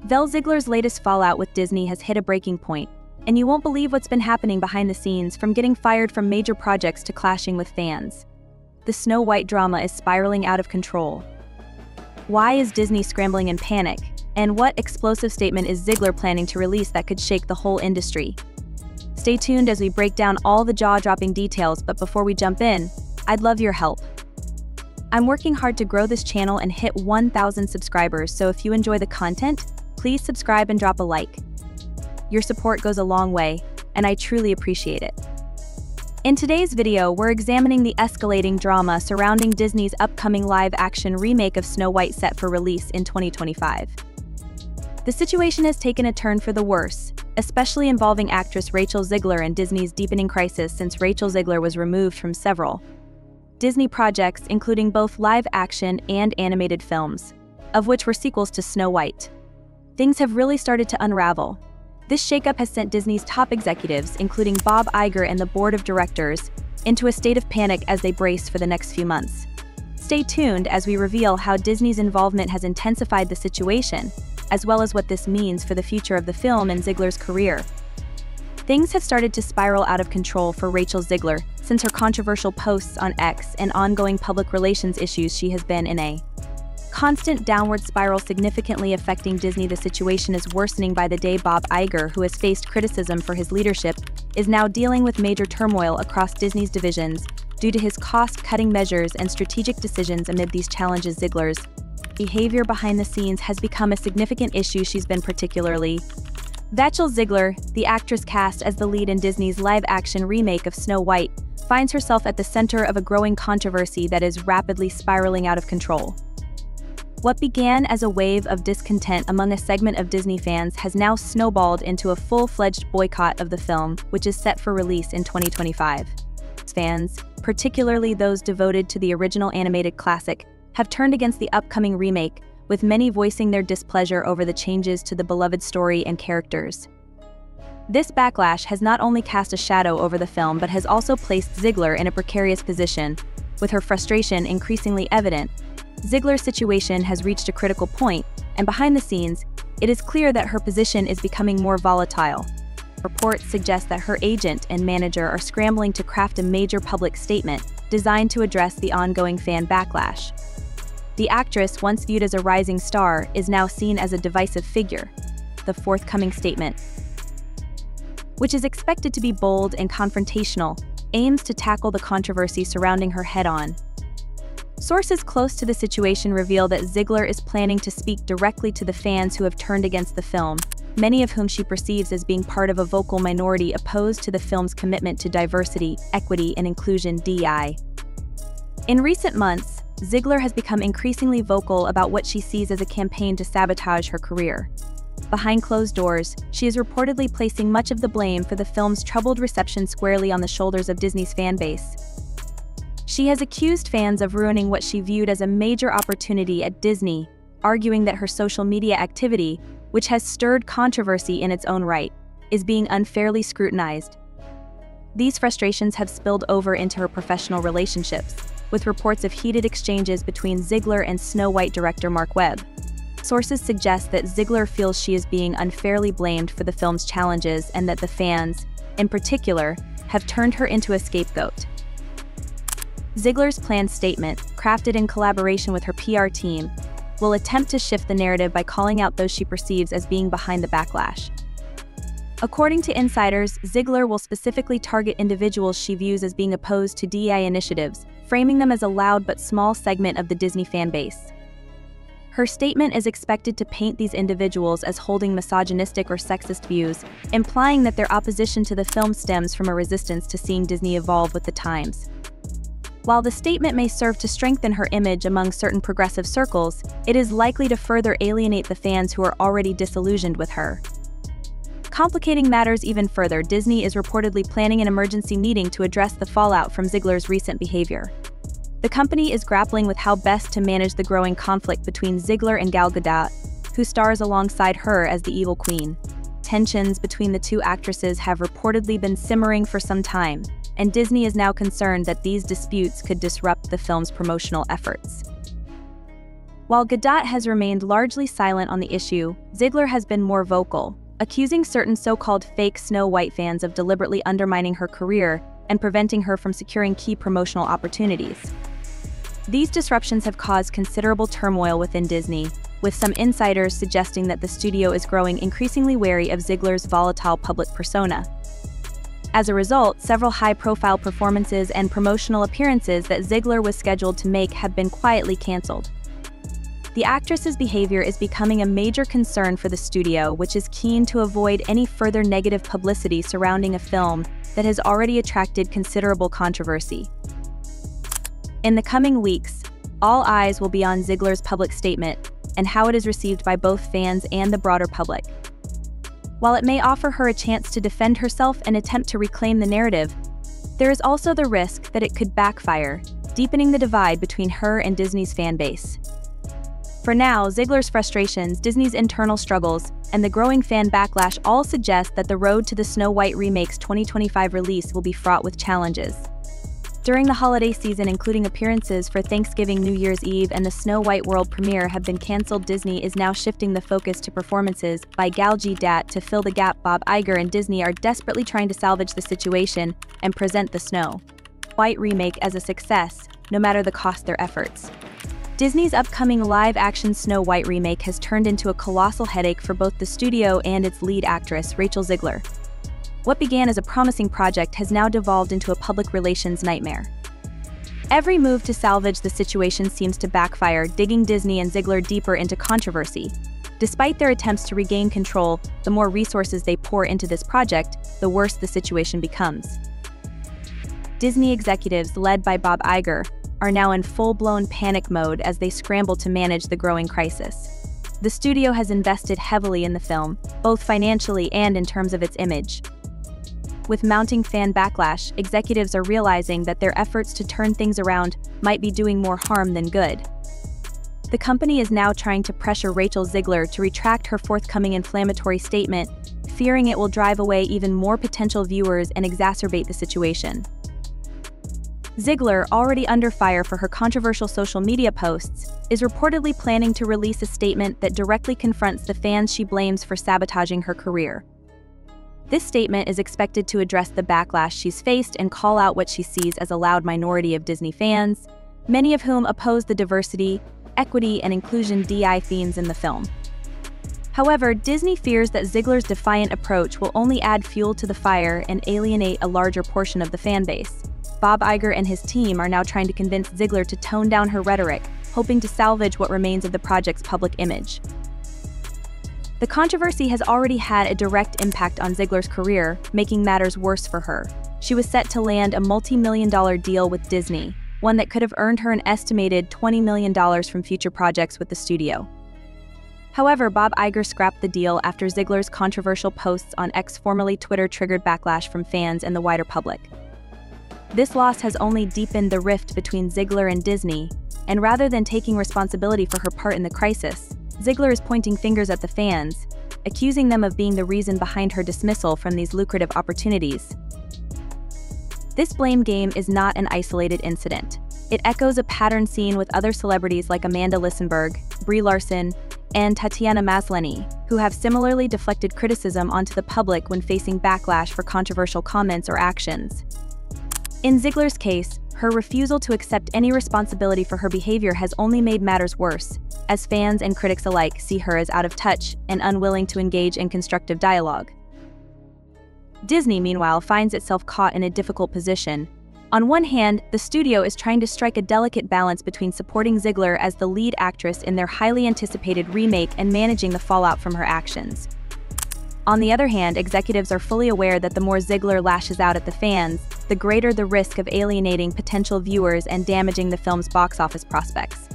Ziegler's latest fallout with Disney has hit a breaking point, and you won't believe what's been happening behind the scenes, from getting fired from major projects to clashing with fans. The Snow White drama is spiraling out of control. Why is Disney scrambling in panic? And what explosive statement is Ziegler planning to release that could shake the whole industry? Stay tuned as we break down all the jaw-dropping details, but before we jump in, I'd love your help. I'm working hard to grow this channel and hit 1,000 subscribers, so if you enjoy the content, please subscribe and drop a like. Your support goes a long way, and I truly appreciate it. In today's video, we're examining the escalating drama surrounding Disney's upcoming live-action remake of Snow White set for release in 2025. The situation has taken a turn for the worse, especially involving actress Rachel Ziegler and Disney's deepening crisis since Rachel Ziegler was removed from several Disney projects, including both live-action and animated films, of which were sequels to Snow White. Things have really started to unravel. This shakeup has sent Disney's top executives, including Bob Iger and the board of directors, into a state of panic as they brace for the next few months. Stay tuned as we reveal how Disney's involvement has intensified the situation, as well as what this means for the future of the film and Ziegler's career. Things have started to spiral out of control for Rachel Ziegler since her controversial posts on X and ongoing public relations issues. She has been in a constant downward spiral, significantly affecting Disney. The situation is worsening by the day. Bob Iger, who has faced criticism for his leadership, is now dealing with major turmoil across Disney's divisions due to his cost-cutting measures and strategic decisions. Amid these challenges, Ziegler's behavior behind the scenes has become a significant issue. She's been particularly Rachel Ziegler, the actress cast as the lead in Disney's live-action remake of Snow White, finds herself at the center of a growing controversy that is rapidly spiraling out of control. What began as a wave of discontent among a segment of Disney fans has now snowballed into a full-fledged boycott of the film, which is set for release in 2025. Fans, particularly those devoted to the original animated classic, have turned against the upcoming remake, with many voicing their displeasure over the changes to the beloved story and characters. This backlash has not only cast a shadow over the film but has also placed Ziegler in a precarious position, with her frustration increasingly evident. Ziegler's situation has reached a critical point, and behind the scenes, it is clear that her position is becoming more volatile. Reports suggest that her agent and manager are scrambling to craft a major public statement designed to address the ongoing fan backlash. The actress, once viewed as a rising star, is now seen as a divisive figure. The forthcoming statement, which is expected to be bold and confrontational, aims to tackle the controversy surrounding her head-on. Sources close to the situation reveal that Ziegler is planning to speak directly to the fans who have turned against the film, many of whom she perceives as being part of a vocal minority opposed to the film's commitment to diversity, equity, and inclusion (DEI). In recent months, Ziegler has become increasingly vocal about what she sees as a campaign to sabotage her career. Behind closed doors, she is reportedly placing much of the blame for the film's troubled reception squarely on the shoulders of Disney's fanbase. She has accused fans of ruining what she viewed as a major opportunity at Disney, arguing that her social media activity, which has stirred controversy in its own right, is being unfairly scrutinized. These frustrations have spilled over into her professional relationships, with reports of heated exchanges between Ziegler and Snow White director Mark Webb. Sources suggest that Ziegler feels she is being unfairly blamed for the film's challenges and that the fans, in particular, have turned her into a scapegoat. Ziegler's planned statement, crafted in collaboration with her PR team, will attempt to shift the narrative by calling out those she perceives as being behind the backlash. According to insiders, Ziegler will specifically target individuals she views as being opposed to DEI initiatives, framing them as a loud but small segment of the Disney fan base. Her statement is expected to paint these individuals as holding misogynistic or sexist views, implying that their opposition to the film stems from a resistance to seeing Disney evolve with the times. While the statement may serve to strengthen her image among certain progressive circles, it is likely to further alienate the fans who are already disillusioned with her. Complicating matters even further, Disney is reportedly planning an emergency meeting to address the fallout from Ziegler's recent behavior. The company is grappling with how best to manage the growing conflict between Ziegler and Gal Gadot, who stars alongside her as the Evil Queen. Tensions between the two actresses have reportedly been simmering for some time, and Disney is now concerned that these disputes could disrupt the film's promotional efforts. While Gadot has remained largely silent on the issue, Ziegler has been more vocal, accusing certain so-called fake Snow White fans of deliberately undermining her career and preventing her from securing key promotional opportunities. These disruptions have caused considerable turmoil within Disney, with some insiders suggesting that the studio is growing increasingly wary of Ziegler's volatile public persona. As a result, several high-profile performances and promotional appearances that Ziegler was scheduled to make have been quietly canceled. The actress's behavior is becoming a major concern for the studio, which is keen to avoid any further negative publicity surrounding a film that has already attracted considerable controversy. In the coming weeks, all eyes will be on Ziegler's public statement and how it is received by both fans and the broader public. While it may offer her a chance to defend herself and attempt to reclaim the narrative, there is also the risk that it could backfire, deepening the divide between her and Disney's fan base. For now, Ziegler's frustrations, Disney's internal struggles, and the growing fan backlash all suggest that the road to the Snow White remake's 2025 release will be fraught with challenges. During the holiday season, including appearances for Thanksgiving, New Year's Eve, and the Snow White world premiere have been canceled, Disney is now shifting the focus to performances by Gal Gadot to fill the gap. Bob Iger and Disney are desperately trying to salvage the situation and present the Snow White remake as a success, no matter the cost their efforts. Disney's upcoming live-action Snow White remake has turned into a colossal headache for both the studio and its lead actress, Rachel Ziegler. What began as a promising project has now devolved into a public relations nightmare. Every move to salvage the situation seems to backfire, digging Disney and Ziegler deeper into controversy. Despite their attempts to regain control, the more resources they pour into this project, the worse the situation becomes. Disney executives, led by Bob Iger, are now in full-blown panic mode as they scramble to manage the growing crisis. The studio has invested heavily in the film, both financially and in terms of its image. With mounting fan backlash, executives are realizing that their efforts to turn things around might be doing more harm than good. The company is now trying to pressure Rachel Ziegler to retract her forthcoming inflammatory statement, fearing it will drive away even more potential viewers and exacerbate the situation. Ziegler, already under fire for her controversial social media posts, is reportedly planning to release a statement that directly confronts the fans she blames for sabotaging her career. This statement is expected to address the backlash she's faced and call out what she sees as a loud minority of Disney fans, many of whom oppose the diversity, equity, and inclusion DI themes in the film. However, Disney fears that Ziegler's defiant approach will only add fuel to the fire and alienate a larger portion of the fan base. Bob Iger and his team are now trying to convince Ziegler to tone down her rhetoric, hoping to salvage what remains of the project's public image. The controversy has already had a direct impact on Ziegler's career, making matters worse for her. She was set to land a multi-million-dollar deal with Disney, one that could have earned her an estimated $20 million from future projects with the studio. However, Bob Iger scrapped the deal after Ziegler's controversial posts on X, formerly Twitter, triggered backlash from fans and the wider public. This loss has only deepened the rift between Ziegler and Disney, and rather than taking responsibility for her part in the crisis, Ziegler is pointing fingers at the fans, accusing them of being the reason behind her dismissal from these lucrative opportunities. This blame game is not an isolated incident. It echoes a pattern seen with other celebrities like Amanda Lissenberg, Brie Larson, and Tatiana Maslany, who have similarly deflected criticism onto the public when facing backlash for controversial comments or actions. In Ziegler's case, her refusal to accept any responsibility for her behavior has only made matters worse, as fans and critics alike see her as out of touch and unwilling to engage in constructive dialogue. Disney, meanwhile, finds itself caught in a difficult position. On one hand, the studio is trying to strike a delicate balance between supporting Ziegler as the lead actress in their highly anticipated remake and managing the fallout from her actions. On the other hand, executives are fully aware that the more Ziegler lashes out at the fans, the greater the risk of alienating potential viewers and damaging the film's box office prospects.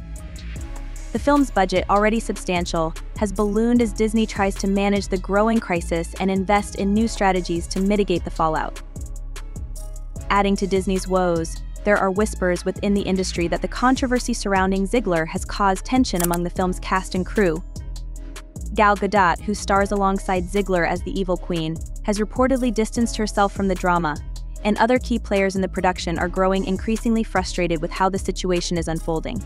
The film's budget, already substantial, has ballooned as Disney tries to manage the growing crisis and invest in new strategies to mitigate the fallout. Adding to Disney's woes, there are whispers within the industry that the controversy surrounding Ziegler has caused tension among the film's cast and crew. Gal Gadot, who stars alongside Ziegler as the Evil Queen, has reportedly distanced herself from the drama, and other key players in the production are growing increasingly frustrated with how the situation is unfolding.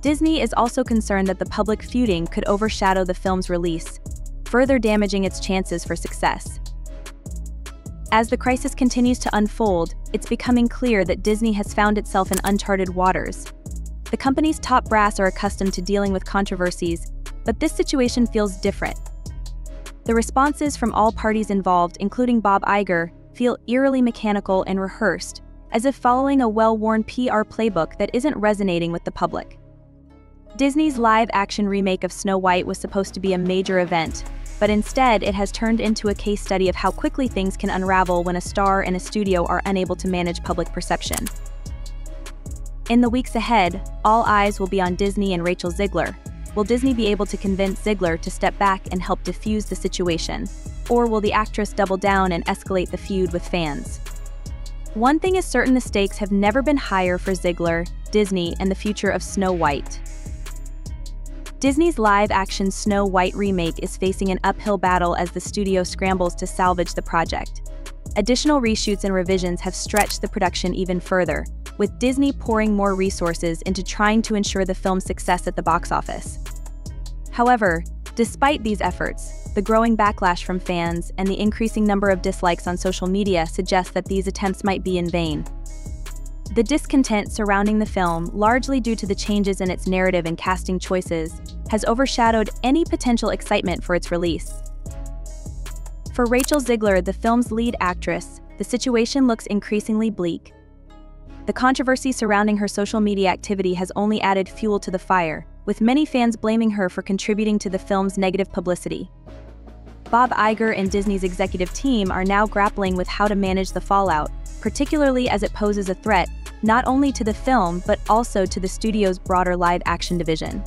Disney is also concerned that the public feuding could overshadow the film's release, further damaging its chances for success. As the crisis continues to unfold, it's becoming clear that Disney has found itself in uncharted waters. The company's top brass are accustomed to dealing with controversies, but this situation feels different. The responses from all parties involved, including Bob Iger, feel eerily mechanical and rehearsed, as if following a well-worn PR playbook that isn't resonating with the public. Disney's live-action remake of Snow White was supposed to be a major event, but instead it has turned into a case study of how quickly things can unravel when a star and a studio are unable to manage public perception. In the weeks ahead, all eyes will be on Disney and Rachel Zegler. Will Disney be able to convince Zegler to step back and help defuse the situation? Or will the actress double down and escalate the feud with fans? One thing is certain: the stakes have never been higher for Zegler, Disney, and the future of Snow White. Disney's live-action Snow White remake is facing an uphill battle as the studio scrambles to salvage the project. Additional reshoots and revisions have stretched the production even further, with Disney pouring more resources into trying to ensure the film's success at the box office. However, despite these efforts, the growing backlash from fans and the increasing number of dislikes on social media suggest that these attempts might be in vain. The discontent surrounding the film, largely due to the changes in its narrative and casting choices, has overshadowed any potential excitement for its release. For Rachel Zegler, the film's lead actress, the situation looks increasingly bleak. The controversy surrounding her social media activity has only added fuel to the fire, with many fans blaming her for contributing to the film's negative publicity. Bob Iger and Disney's executive team are now grappling with how to manage the fallout, particularly as it poses a threat not only to the film but also to the studio's broader live-action division.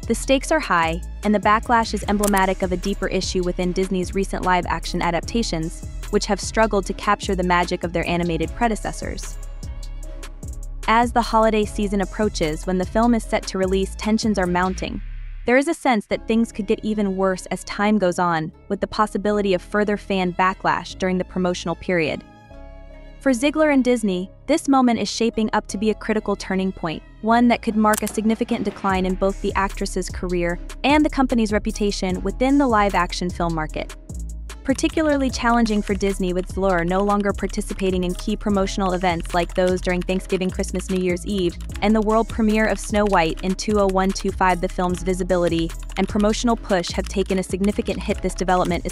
The stakes are high, and the backlash is emblematic of a deeper issue within Disney's recent live-action adaptations, which have struggled to capture the magic of their animated predecessors. As the holiday season approaches, when the film is set to release, tensions are mounting. There is a sense that things could get even worse as time goes on, with the possibility of further fan backlash during the promotional period. For Zegler and Disney, this moment is shaping up to be a critical turning point, one that could mark a significant decline in both the actress's career and the company's reputation within the live-action film market. Particularly challenging for Disney, with Zegler no longer participating in key promotional events like those during Thanksgiving, Christmas, New Year's Eve, and the world premiere of Snow White in 2025. The film's visibility and promotional push have taken a significant hit. This development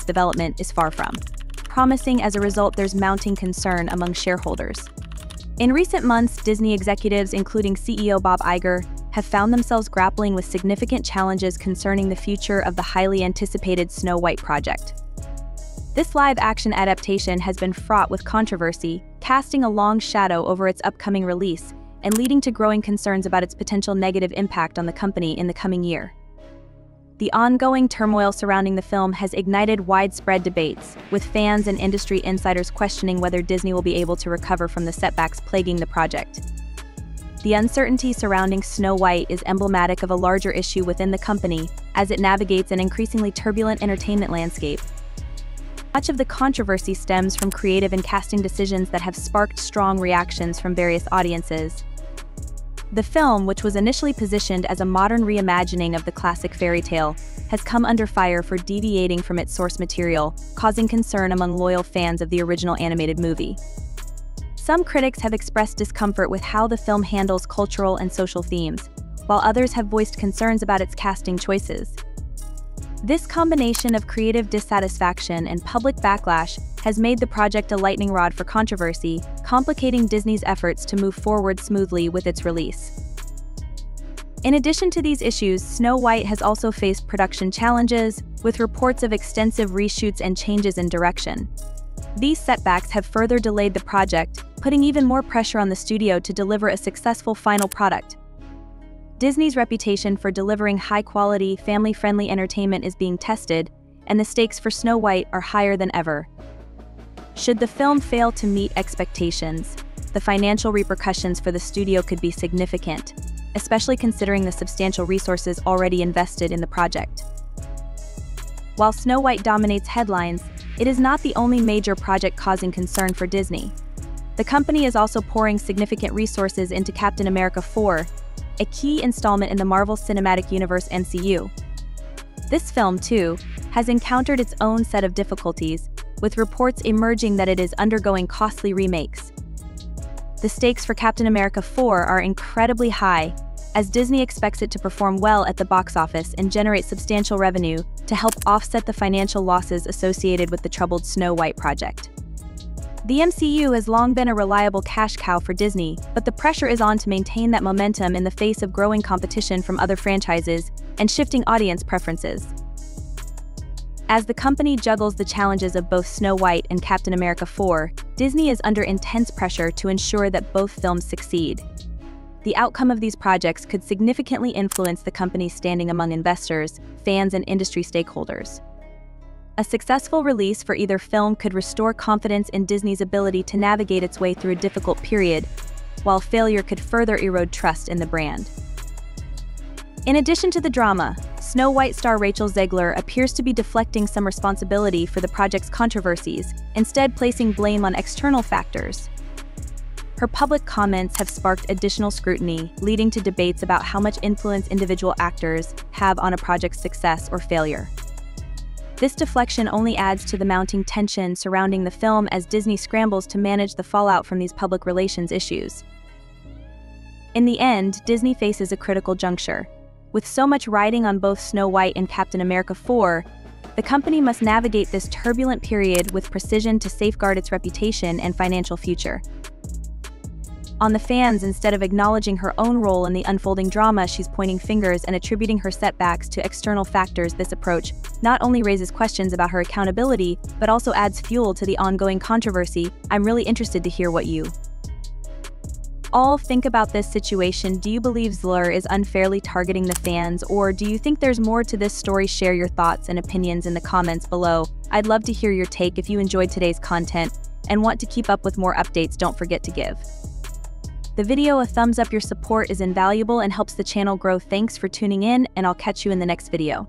is far from promising. As a result, there's mounting concern among shareholders. In recent months, Disney executives, including CEO Bob Iger, have found themselves grappling with significant challenges concerning the future of the highly anticipated Snow White project. This live-action adaptation has been fraught with controversy, casting a long shadow over its upcoming release and leading to growing concerns about its potential negative impact on the company in the coming year. The ongoing turmoil surrounding the film has ignited widespread debates, with fans and industry insiders questioning whether Disney will be able to recover from the setbacks plaguing the project. The uncertainty surrounding Snow White is emblematic of a larger issue within the company as it navigates an increasingly turbulent entertainment landscape. Much of the controversy stems from creative and casting decisions that have sparked strong reactions from various audiences. The film, which was initially positioned as a modern reimagining of the classic fairy tale, has come under fire for deviating from its source material, causing concern among loyal fans of the original animated movie. Some critics have expressed discomfort with how the film handles cultural and social themes, while others have voiced concerns about its casting choices. This combination of creative dissatisfaction and public backlash has made the project a lightning rod for controversy, complicating Disney's efforts to move forward smoothly with its release. In addition to these issues, Snow White has also faced production challenges, with reports of extensive reshoots and changes in direction. These setbacks have further delayed the project, putting even more pressure on the studio to deliver a successful final product. Disney's reputation for delivering high-quality, family-friendly entertainment is being tested, and the stakes for Snow White are higher than ever. Should the film fail to meet expectations, the financial repercussions for the studio could be significant, especially considering the substantial resources already invested in the project. While Snow White dominates headlines, it is not the only major project causing concern for Disney. The company is also pouring significant resources into Captain America 4, a key installment in the Marvel Cinematic Universe (MCU). This film, too, has encountered its own set of difficulties, with reports emerging that it is undergoing costly remakes. The stakes for Captain America 4 are incredibly high, as Disney expects it to perform well at the box office and generate substantial revenue to help offset the financial losses associated with the troubled Snow White project. The MCU has long been a reliable cash cow for Disney, but the pressure is on to maintain that momentum in the face of growing competition from other franchises and shifting audience preferences. As the company juggles the challenges of both Snow White and Captain America 4, Disney is under intense pressure to ensure that both films succeed. The outcome of these projects could significantly influence the company's standing among investors, fans, and industry stakeholders. A successful release for either film could restore confidence in Disney's ability to navigate its way through a difficult period, while failure could further erode trust in the brand. In addition to the drama, Snow White star Rachel Zegler appears to be deflecting some responsibility for the project's controversies, instead placing blame on external factors. Her public comments have sparked additional scrutiny, leading to debates about how much influence individual actors have on a project's success or failure. This deflection only adds to the mounting tension surrounding the film as Disney scrambles to manage the fallout from these public relations issues. In the end, Disney faces a critical juncture. With so much riding on both Snow White and Captain America 4, the company must navigate this turbulent period with precision to safeguard its reputation and financial future. On the fans, instead of acknowledging her own role in the unfolding drama, she's pointing fingers and attributing her setbacks to external factors. This approach not only raises questions about her accountability, but also adds fuel to the ongoing controversy. I'm really interested to hear what you all think about this situation. Do you believe Zegler is unfairly targeting the fans, or do you think there's more to this story? Share your thoughts and opinions in the comments below. I'd love to hear your take. If you enjoyed today's content and want to keep up with more updates, don't forget to give the video a thumbs up. Your support is invaluable and helps the channel grow. Thanks for tuning in, and I'll catch you in the next video.